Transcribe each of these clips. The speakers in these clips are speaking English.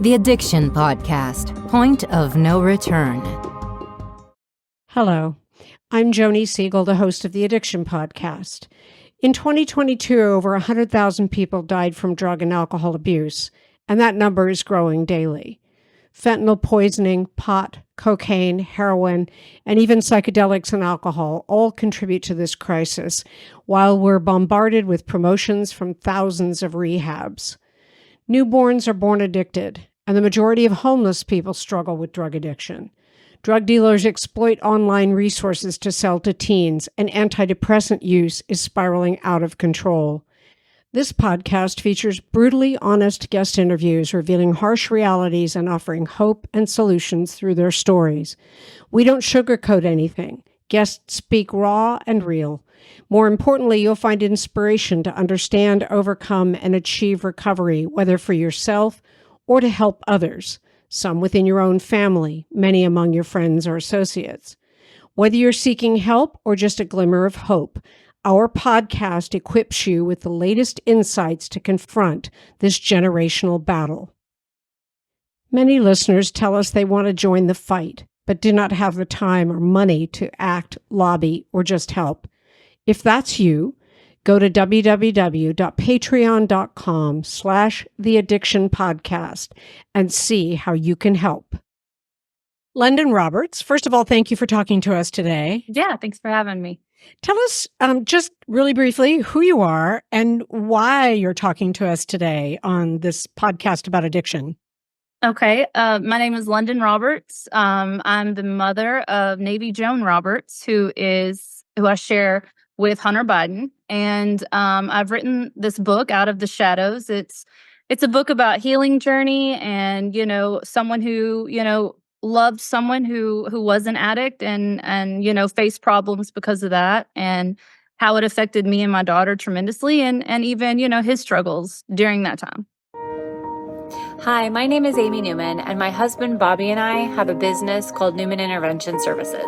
The Addiction Podcast, Point of No Return. Hello, I'm Joni Siegel, the host of the Addiction Podcast. In 2022, over 100,000 people died from drug and alcohol abuse, and that number is growing daily. Fentanyl poisoning, pot, cocaine, heroin, and even psychedelics and alcohol all contribute to this crisis, while we're bombarded with promotions from thousands of rehabs. Newborns are born addicted, and the majority of homeless people struggle with drug addiction. Drug dealers exploit online resources to sell to teens, and antidepressant use is spiraling out of control. This podcast features brutally honest guest interviews revealing harsh realities and offering hope and solutions through their stories. We don't sugarcoat anything. Guests speak raw and real. More importantly, you'll find inspiration to understand, overcome, and achieve recovery, whether for yourself or to help others, some within your own family, many among your friends or associates. Whether you're seeking help or just a glimmer of hope, our podcast equips you with the latest insights to confront this generational battle. Many listeners tell us they want to join the fight, but do not have the time or money to act, lobby, or just help. If that's you, go to www.patreon.com/theaddictionpodcast and see how you can help. Lunden Roberts, first of all, thank you for talking to us today. Yeah, thanks for having me. Tell us just really briefly who you are and why you're talking to us today on this podcast about addiction. Okay, my name is Lunden Roberts. I'm the mother of Navy Joan Roberts, who I share with Hunter Biden, and I've written this book, Out of the Shadows. It's a book about healing journey, and someone who loved someone who was an addict and faced problems because of that, and how it affected me and my daughter tremendously, and even his struggles during that time. Hi, my name is Amy Newman, and my husband Bobby and I have a business called Newman Interventions Services.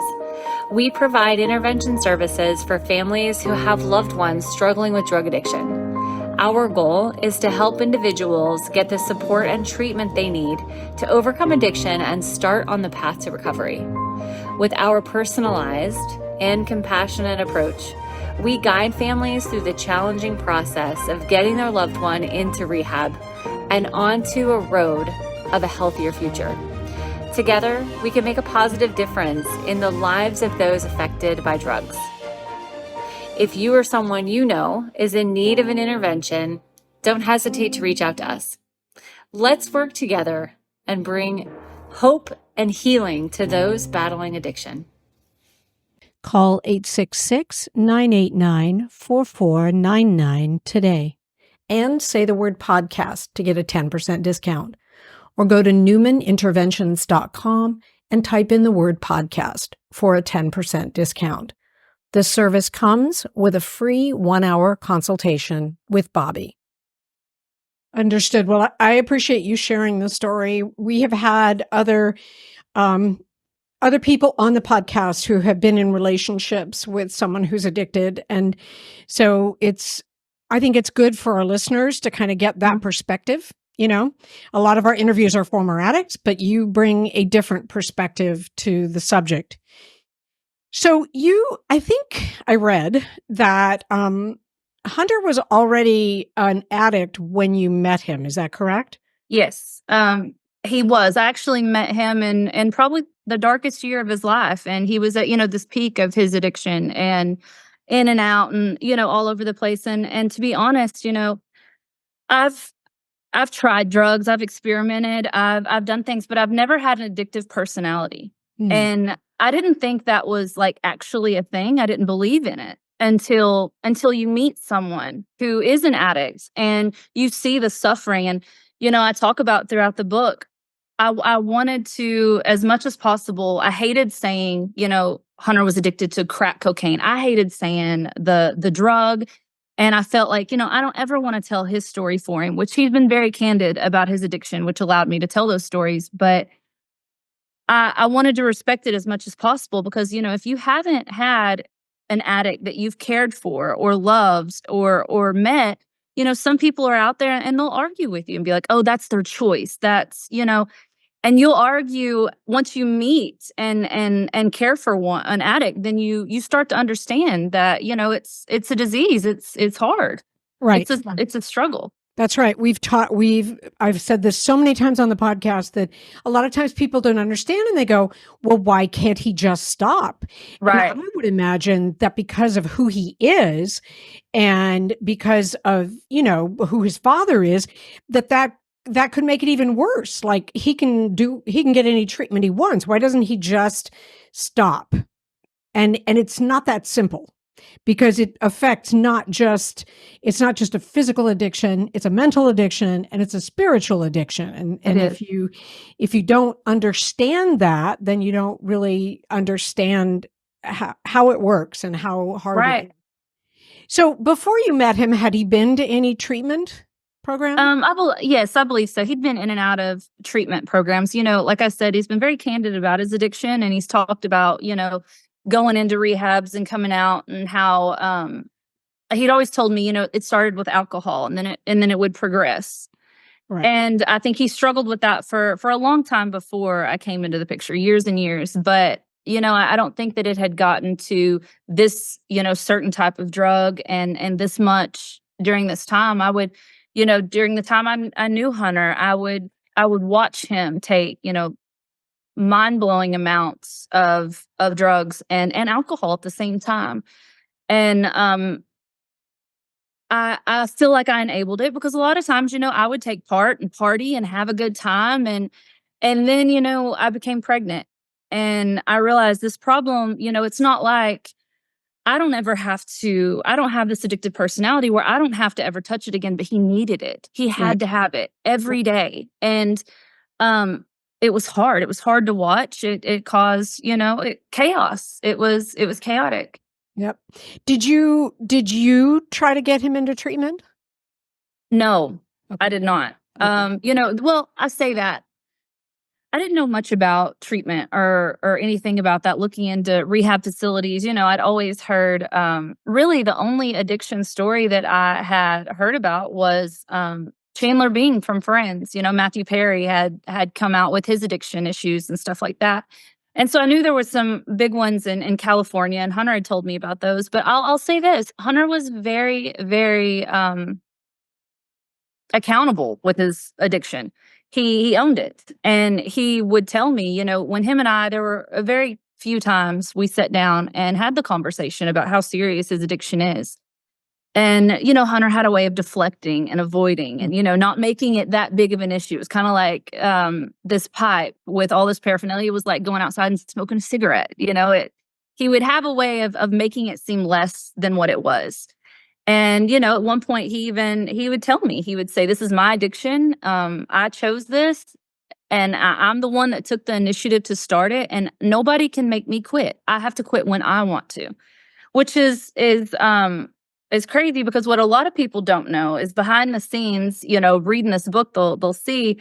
We provide intervention services for families who have loved ones struggling with drug addiction. Our goal is to help individuals get the support and treatment they need to overcome addiction and start on the path to recovery. With our personalized and compassionate approach, we guide families through the challenging process of getting their loved one into rehab and onto a road of a healthier future. Together, we can make a positive difference in the lives of those affected by drugs. If you or someone you know is in need of an intervention, don't hesitate to reach out to us. Let's work together and bring hope and healing to those battling addiction. Call 866-989-4499 today and say the word podcast to get a 10% discount. Or go to newmaninterventions.com and type in the word podcast for a 10% discount. The service comes with a free 1-hour consultation with Bobby. Understood. Well, I appreciate you sharing the story. We have had other people on the podcast who have been in relationships with someone who's addicted. And so I think it's good for our listeners to kind of get that perspective. A lot of our interviews are former addicts, but you bring a different perspective to the subject. So I think I read that Hunter was already an addict when you met him. Is that correct? Yes, he was. I actually met him in probably the darkest year of his life, and he was at this peak of his addiction and in and out and all over the place. And to be honest, I've tried drugs, I've experimented, I've done things, but I've never had an addictive personality. And I didn't think that was actually a thing. I didn't believe in it until you meet someone who is an addict and you see the suffering. And, I talk about throughout the book, I wanted to, as much as possible, I hated saying, Hunter was addicted to crack cocaine. I hated saying the drug. And I felt like, I don't ever want to tell his story for him, which he's been very candid about his addiction, which allowed me to tell those stories. But I wanted to respect it as much as possible because, if you haven't had an addict that you've cared for or loved or met, some people are out there and they'll argue with you and be like, oh, that's their choice. That's, and you'll argue once you meet and care for an addict, then you start to understand that, it's a disease. It's hard. Right. It's a struggle. That's right. I've said this so many times on the podcast that a lot of times people don't understand and they go, well, why can't he just stop? Right. And I would imagine that because of who he is and because of, who his father is, that could make it even worse. Like he can get any treatment he wants. Why doesn't he just stop? And it's not that simple. Because it affects it's not just a physical addiction, it's a mental addiction and it's a spiritual addiction. And if you don't understand that, then you don't really understand how it works and how hard it is. So before you met him, had he been to any treatment program? Yes, I believe so. He'd been in and out of treatment programs. Like I said, he's been very candid about his addiction, and he's talked about, going into rehabs and coming out, and how he'd always told me, it started with alcohol and then it would progress. Right. And I think he struggled with that for a long time before I came into the picture, years and years. But, I don't think that it had gotten to this, certain type of drug and this much during this time. I would, during the time I knew Hunter, I would watch him take, mind-blowing amounts of drugs and alcohol at the same time. And I feel like I enabled it, because a lot of times, I would take part and party and have a good time. And then, I became pregnant, and I realized this problem, it's not like I don't have this addictive personality where I don't have to ever touch it again, but he needed it. He had to have it every day. And, it was hard. It was hard to watch. It caused, chaos. It was chaotic. Yep. Did you try to get him into treatment? No, okay. I did not. Okay. Well, I say that I didn't know much about treatment or anything about that, looking into rehab facilities. I'd always heard, really the only addiction story that I had heard about was, Chandler Bing from Friends. Matthew Perry had come out with his addiction issues and stuff like that. And so I knew there were some big ones in California, and Hunter had told me about those. But I'll say this, Hunter was very, very accountable with his addiction. He owned it. And he would tell me, when him and I, there were a very few times we sat down and had the conversation about how serious his addiction is. And, Hunter had a way of deflecting and avoiding and, not making it that big of an issue. It was kind of like this pipe with all this paraphernalia was like going outside and smoking a cigarette. He would have a way of making it seem less than what it was. And, at one point he would tell me, he would say, this is my addiction. I chose this, and I'm the one that took the initiative to start it, and nobody can make me quit. I have to quit when I want to, which is crazy, because what a lot of people don't know is behind the scenes, reading this book, they'll see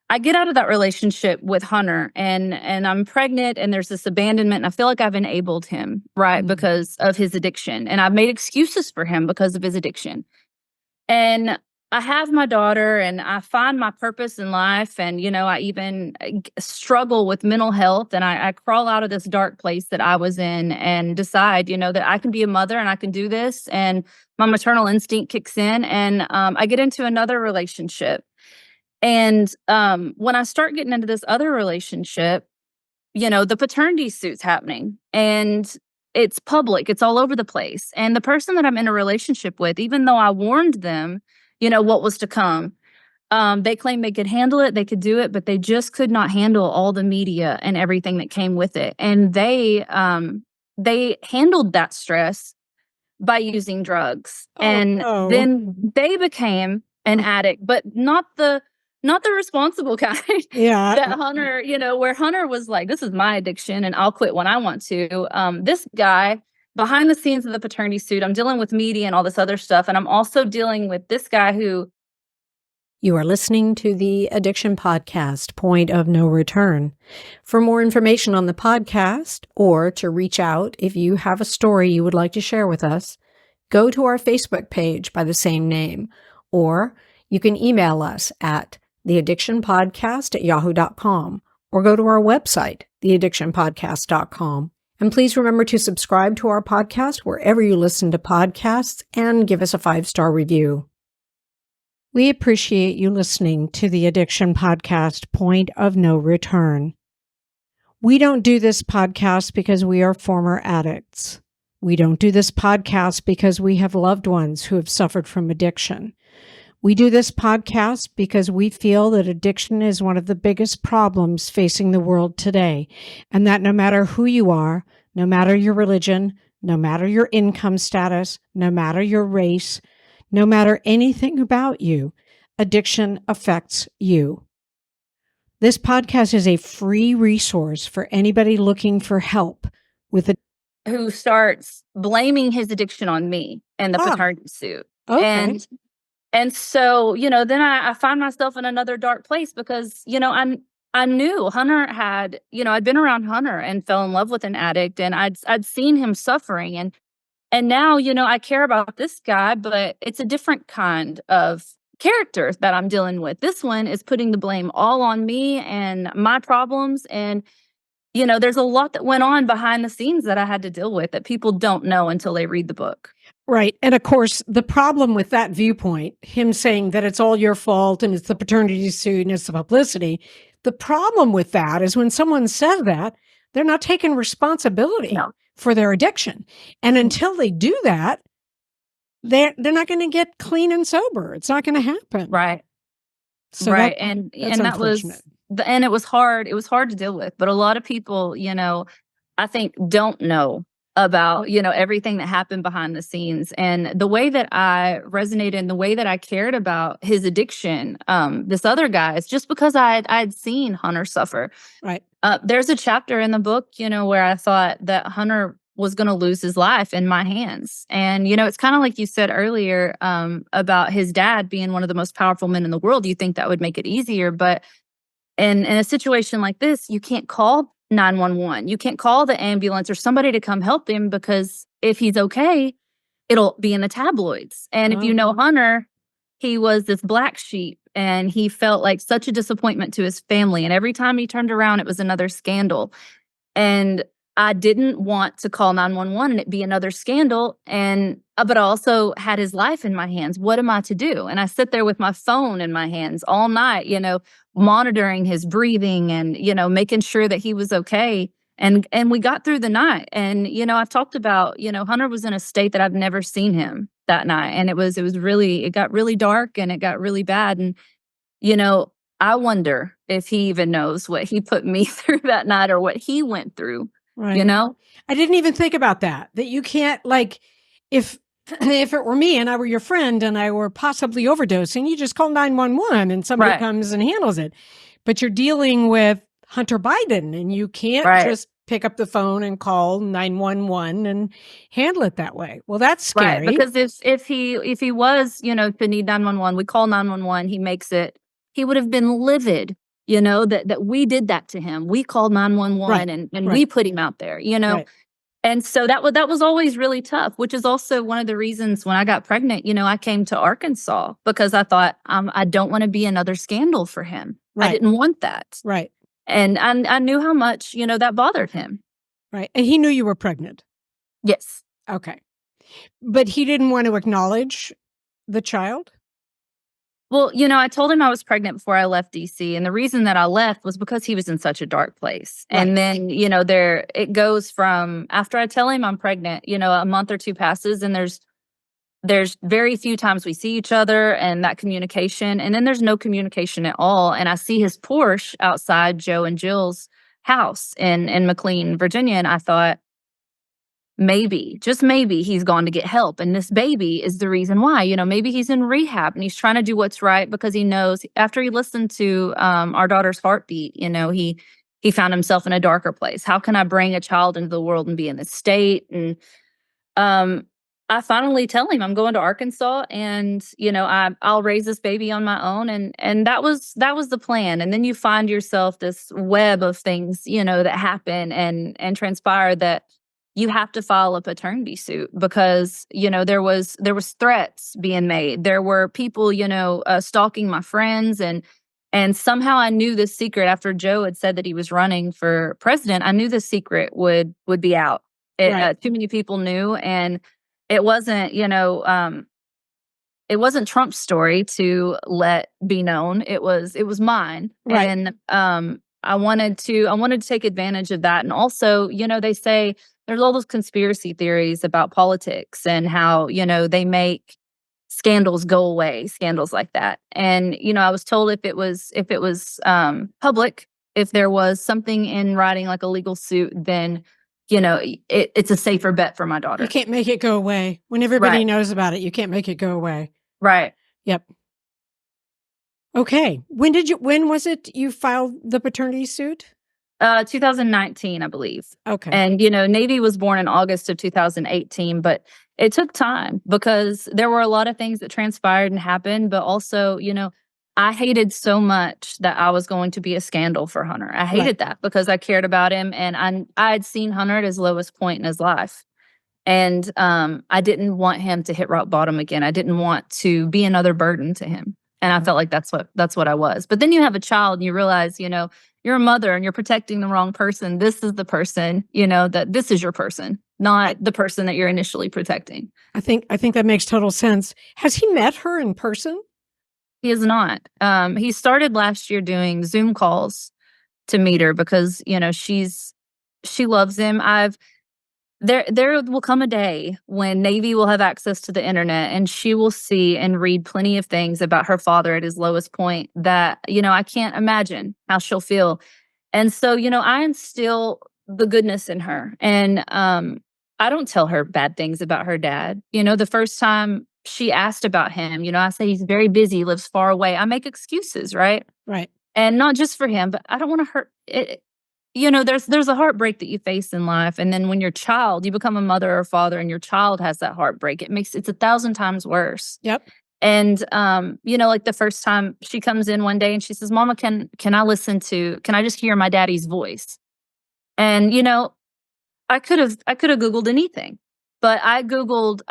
I get out of that relationship with Hunter, and I'm pregnant, and there's this abandonment, and I feel like I've enabled him, right, because of his addiction. And I've made excuses for him because of his addiction. And I have my daughter, and I find my purpose in life. And, I even struggle with mental health, and I crawl out of this dark place that I was in and decide, that I can be a mother and I can do this. And my maternal instinct kicks in, and I get into another relationship. And when I start getting into this other relationship, the paternity suit's happening, and it's public. It's all over the place. And the person that I'm in a relationship with, even though I warned them, what was to come, they claimed they could handle it, they could do it, but they just could not handle all the media and everything that came with it. And they handled that stress by using drugs. Then they became an addict, but not the responsible kind. Yeah. That Hunter, where Hunter was like, this is my addiction and I'll quit when I want to. This guy, behind the scenes of the paternity suit, I'm dealing with media and all this other stuff. And I'm also dealing with this guy who. You are listening to the Addiction Podcast, Point of No Return. For more information on the podcast, or to reach out if you have a story you would like to share with us, go to our Facebook page by the same name, or you can email us at theaddictionpodcast@yahoo.com, or go to our website, theaddictionpodcast.com. And please remember to subscribe to our podcast wherever you listen to podcasts and give us a 5-star review. We appreciate you listening to the Addiction Podcast, Point of No Return. We don't do this podcast because we are former addicts. We don't do this podcast because we have loved ones who have suffered from addiction. We do this podcast because we feel that addiction is one of the biggest problems facing the world today, and that no matter who you are, no matter your religion, no matter your income status, no matter your race, no matter anything about you, addiction affects you. This podcast is a free resource for anybody looking for help with addiction. Who starts blaming his addiction on me and the paternity suit. Okay. And so, then I find myself in another dark place because, I knew Hunter had, I'd been around Hunter and fell in love with an addict, and I'd seen him suffering. And now, I care about this guy, but it's a different kind of character that I'm dealing with. This one is putting the blame all on me and my problems. And there's a lot that went on behind the scenes that I had to deal with that people don't know until they read the book. Right. And of course, the problem with that viewpoint, him saying that it's all your fault and it's the paternity suit and it's the publicity, the problem with that is when someone says that, they're not taking responsibility for their addiction. And until they do that, they're not going to get clean and sober. It's not going to happen. Right. So right. And that was... And it was hard. It was hard to deal with. But a lot of people, I think don't know about, everything that happened behind the scenes. And the way that I resonated and the way that I cared about his addiction, this other guy, is just because I'd seen Hunter suffer. Right. There's a chapter in the book, where I thought that Hunter was going to lose his life in my hands. And, it's kind of like you said earlier about his dad being one of the most powerful men in the world. You think that would make it easier, but in a situation like this, you can't call 911. You can't call the ambulance or somebody to come help him because if he's okay, it'll be in the tabloids. And if you know Hunter, he was this black sheep and he felt like such a disappointment to his family. And every time he turned around, it was another scandal. And I didn't want to call 911 and it be another scandal. But I also had his life in my hands. What am I to do? And I sit there with my phone in my hands all night, monitoring his breathing and, making sure that he was okay. And we got through the night. And, I've talked about, Hunter was in a state that I've never seen him that night. And it got really dark and it got really bad. And, I wonder if he even knows what he put me through that night or what he went through. Right. I didn't even think about that you can't, if it were me and I were your friend and I were possibly overdosing, you just call 911 and somebody comes and handles it. But you're dealing with Hunter Biden and you can't just pick up the phone and call 911 and handle it that way. Well, that's scary. Right, because if he was, to need 911, we call 911, he makes it, he would have been livid. That we did that to him. We called 911 and we put him out there, Right. And so that was always really tough, which is also one of the reasons when I got pregnant, I came to Arkansas because I thought, I don't want to be another scandal for him. Right. I didn't want that. Right. And I knew how much, that bothered him. Right. And he knew you were pregnant. Yes. Okay. But he didn't want to acknowledge the child? Well, I told him I was pregnant before I left DC. And the reason that I left was because he was in such a dark place. Right. And then, it goes from after I tell him I'm pregnant, a month or two passes and there's very few times we see each other and that communication. And then there's no communication at all. And I see his Porsche outside Joe and Jill's house in McLean, Virginia. And I thought, maybe, just maybe he's gone to get help. And this baby is the reason why, maybe he's in rehab and he's trying to do what's right because he knows after he listened to our daughter's heartbeat, he found himself in a darker place. How can I bring a child into the world and be in this state? And I finally tell him I'm going to Arkansas and, I'll raise this baby on my own. And that was the plan. And then you find yourself this web of things, that happen and transpire that you have to file a paternity suit because, there was threats being made. There were people, stalking my friends, and somehow I knew this secret after Joe had said that he was running for president. I knew this secret would be out. Right. Too many people knew, and it wasn't, it wasn't Trump's story to let be known. It was mine. Right. And I wanted to take advantage of that. And also, they say there's all those conspiracy theories about politics and how, they make scandals go away, scandals like that. And, I was told if it was public, if there was something in writing like a legal suit, then it's a safer bet for my daughter. You can't make it go away. When everybody Right. knows about it, you can't make it go away. Right. Yep. Okay. When was it you filed the paternity suit? 2019, I believe. Okay. And, Navy was born in August of 2018, but it took time because there were a lot of things that transpired and happened. But also, I hated so much that I was going to be a scandal for Hunter. I hated that because I cared about him, and I had seen Hunter at his lowest point in his life. And I didn't want him to hit rock bottom again. I didn't want to be another burden to him. And I felt like that's what I was. But then you have a child and you realize, you're a mother and you're protecting the wrong person. This is the person, that this is your person, not the person that you're initially protecting. I think that makes total sense. Has he met her in person? He is not. He started last year doing Zoom calls to meet her because, she loves him. There will come a day when Navy will have access to the internet and she will see and read plenty of things about her father at his lowest point that, I can't imagine how she'll feel. And so, I instill the goodness in her. And I don't tell her bad things about her dad. The first time she asked about him, I say he's very busy, lives far away. I make excuses, right? Right. And not just for him, but I don't want to hurt it. There's a heartbreak that you face in life. And then when your child, you become a mother or father and your child has that heartbreak, it's 1,000 times worse. Yep. And, like the first time she comes in one day and she says, Mama, can I just hear my daddy's voice? And, I could have Googled anything, but I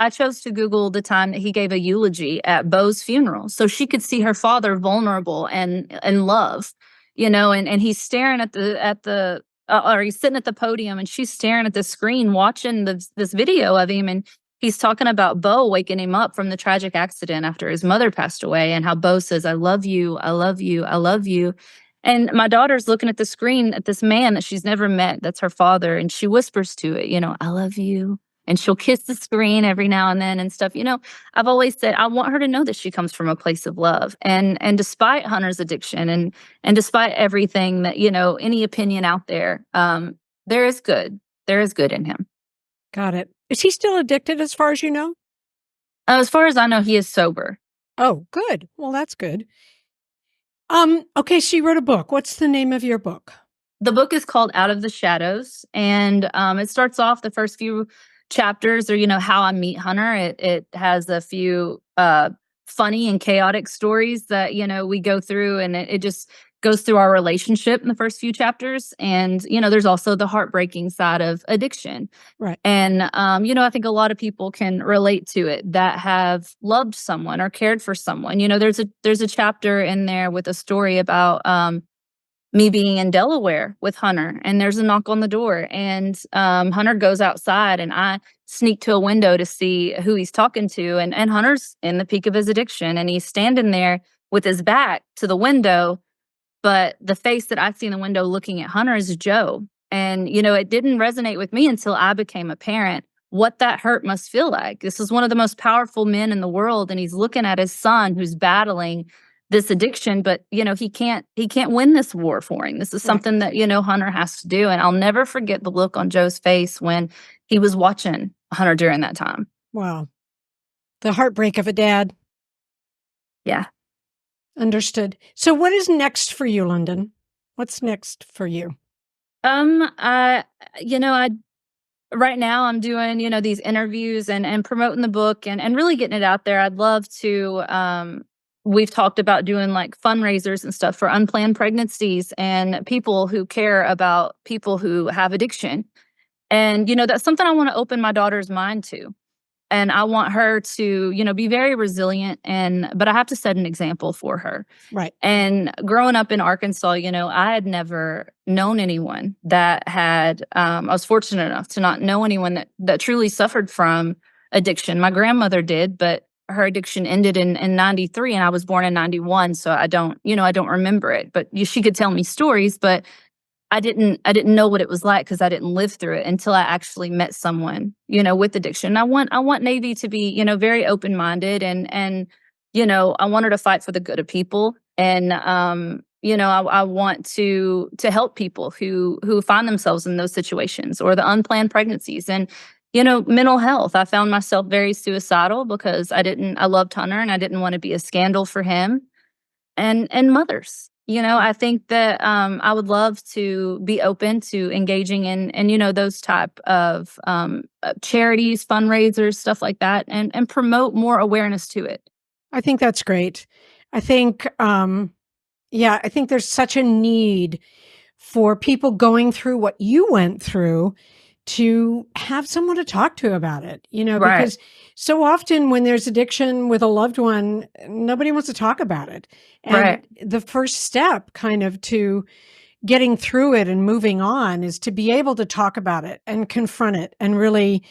chose to Google the time that he gave a eulogy at Beau's funeral so she could see her father vulnerable and love. And he's staring or he's sitting at the podium and she's staring at the screen watching this video of him. And he's talking about Beau waking him up from the tragic accident after his mother passed away and how Beau says, I love you, I love you, I love you. And my daughter's looking at the screen at this man that she's never met. That's her father. And she whispers to it, I love you. And she'll kiss the screen every now and then and stuff. I've always said I want her to know that she comes from a place of love. And despite Hunter's addiction and despite everything that, any opinion out there, there is good. There is good in him. Got it. Is he still addicted as far as you know? As far as I know, he is sober. Oh, good. Well, that's good. Okay, so you wrote a book. What's the name of your book? The book is called Out of the Shadows. And it starts off the first few chapters or how I meet Hunter. It has a few funny and chaotic stories that we go through, and it just goes through our relationship in the first few chapters. And there's also the heartbreaking side of addiction, right? And I think a lot of people can relate to it that have loved someone or cared for someone. There's a chapter in there with a story about me being in Delaware with Hunter, and there's a knock on the door, and Hunter goes outside, and I sneak to a window to see who he's talking to, and Hunter's in the peak of his addiction, and he's standing there with his back to the window, but the face that I see in the window looking at Hunter is Joe. And, it didn't resonate with me until I became a parent, what that hurt must feel like. This is one of the most powerful men in the world, and he's looking at his son who's battling this addiction, but he can't win this war for him. This is something that Hunter has to do, and I'll never forget the look on Joe's face when he was watching Hunter during that time. Wow, the heartbreak of a dad. Yeah, understood. So, what is next for you, Lunden? What's next for you? I right now I'm doing these interviews and promoting the book and really getting it out there. I'd love to. We've talked about doing like fundraisers and stuff for unplanned pregnancies and people who care about people who have addiction. And, that's something I want to open my daughter's mind to. And I want her to, be very resilient, but I have to set an example for her. Right. And growing up in Arkansas, I had never known anyone that had, I was fortunate enough to not know anyone that truly suffered from addiction. My grandmother did, but her addiction ended in 93, and I was born in 91. So I don't remember it, but she could tell me stories, but I didn't know what it was like because I didn't live through it until I actually met someone, with addiction. I want Navy to be, very open-minded, and I want her to fight for the good of people. And, I want to help people who find themselves in those situations, or the unplanned pregnancies. And, mental health. I found myself very suicidal because I loved Hunter, and I didn't want to be a scandal for him. And mothers. I think that I would love to be open to engaging in those type of charities, fundraisers, stuff like that, and promote more awareness to it. I think that's great. I think, I think there's such a need for people going through what you went through to have someone to talk to about it, Right. because so often when there's addiction with a loved one, nobody wants to talk about it. And Right. the first step kind of to getting through it and moving on is to be able to talk about it and confront it and really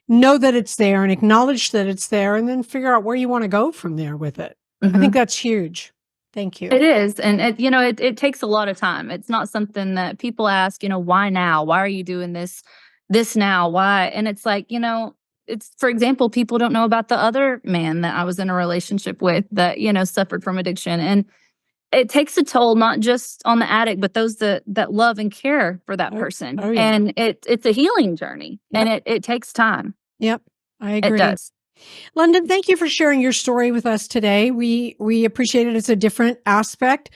know that it's there and acknowledge that it's there, and then figure out where you want to go from there with it. I think that's huge. Thank you. It is. And, it takes a lot of time. It's not something that people ask, why now? Why are you doing this now? Why? And it's like, it's, for example, people don't know about the other man that I was in a relationship with that, suffered from addiction. And it takes a toll, not just on the addict, but those that love and care for that person. Oh, yeah. And it's a healing journey, Yep. and it takes time. Yep, I agree. It does. London, thank you for sharing your story with us today. We appreciate it. It's a different aspect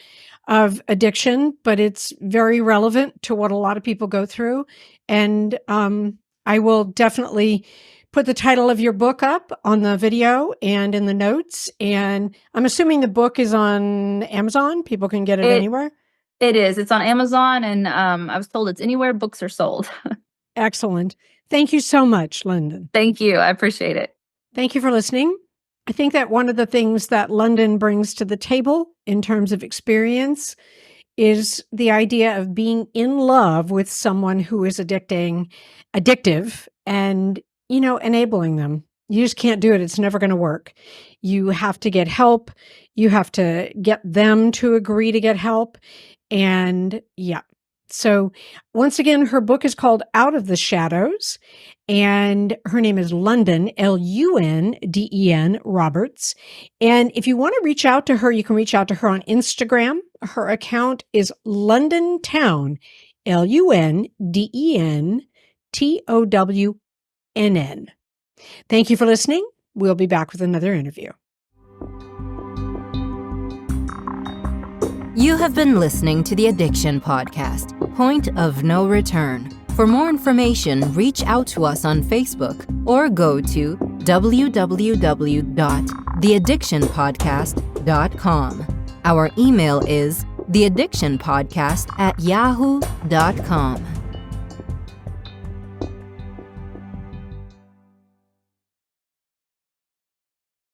of addiction, but it's very relevant to what a lot of people go through. And I will definitely put the title of your book up on the video and in the notes. And I'm assuming the book is on Amazon. People can get it anywhere. It is. It's on Amazon, and I was told it's anywhere books are sold. Excellent. Thank you so much, London. Thank you. I appreciate it. Thank you for listening. I think that one of the things that London brings to the table in terms of experience is the idea of being in love with someone who is addictive, and, enabling them. You just can't do it. It's never going to work. You have to get help. You have to get them to agree to get help. And so once again, her book is called Out of the Shadows, and her name is Lunden, Lunden Roberts. And if you want to reach out to her, you can reach out to her on Instagram. Her account is Lunden Town, LundenTownn. Thank you for listening. We'll be back with another interview. You have been listening to the Addiction Podcast, Point of No Return. For more information, reach out to us on Facebook or go to www.theaddictionpodcast.com. Our email is theaddictionpodcast@yahoo.com.